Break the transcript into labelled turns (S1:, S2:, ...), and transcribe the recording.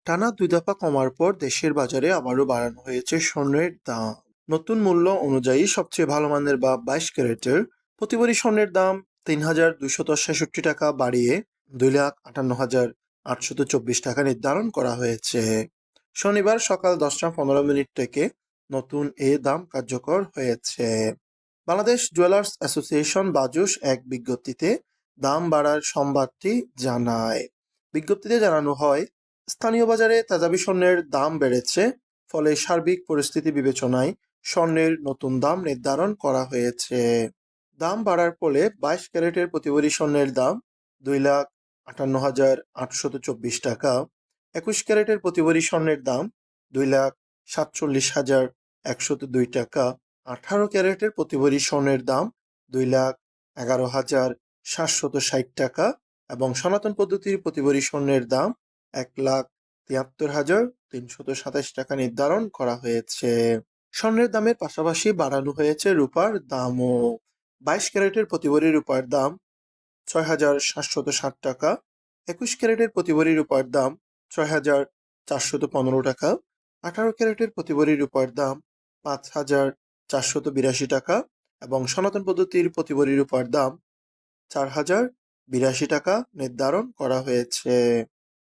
S1: টানা ২ দফা কমার পর দেশের বাজারে আবারও বাড়ানো হয়েছে স্বর্ণের দাম। নতুন মূল্য অনুযায়ী সবচেয়ে ভালো মানের বা ২২ ক্যারেটের প্রতিভরি স্বর্ণের দাম ৩,২৬৬ টাকা বাড়িয়ে ২,৫৮,৮২৪ টাকা নির্ধারণ করা হয়েছে। শনিবার সকাল ১০টা ১৫ মিনিট থেকে নতুন এ দাম কার্যকর হয়েছে। বাংলাদেশ জুয়েলার্স অ্যাসোসিয়েশন বাজুস এক বিজ্ঞপ্তিতে দাম বাড়ার সংবাদটি জানায়। বিজ্ঞপ্তিতে জানানো হয়, স্থানীয় বাজারে তেজাবি স্বর্ণের দাম বেড়েছে, ফলে সার্বিক পরিস্থিতি বিবেচনায় স্বর্ণের নতুন দাম নির্ধারণ করা হয়েছে। দাম বাড়ার ফলে ২২ ক্যারেটের প্রতিভরি স্বর্ণের দাম ২,৫৮,৮২৪ টাকা, ২১ ক্যারেটের প্রতিভরি স্বর্ণের দাম ২,৪৭,১০২ টাকা, ১৮ ক্যারেটের প্রতিভরি স্বর্ণের দাম ২,১১,৭৬০ টাকা এবং সনাতন পদ্ধতির প্রতিভরি স্বর্ণের দাম ১,৭৩,৩২৭ টাকা নির্ধারণ করা হয়েছে। স্বর্ণের দামের পাশাপাশি বাড়ানো হয়েছে রূপার দামও। ২২ ক্যারেটের প্রতিভরি রূপার দাম ৬,৭৬০ টাকা, ২১ ক্যারেটের প্রতিভরি রূপার দাম ৬,৪১৫ টাকা, ১৮ ক্যারেটের প্রতিভরি রূপার দাম ৫,৪৮২ টাকা এবং সনাতন পদ্ধতির প্রতিভরি রূপার দাম ৪,০৮২ টাকা নির্ধারণ করা হয়েছে।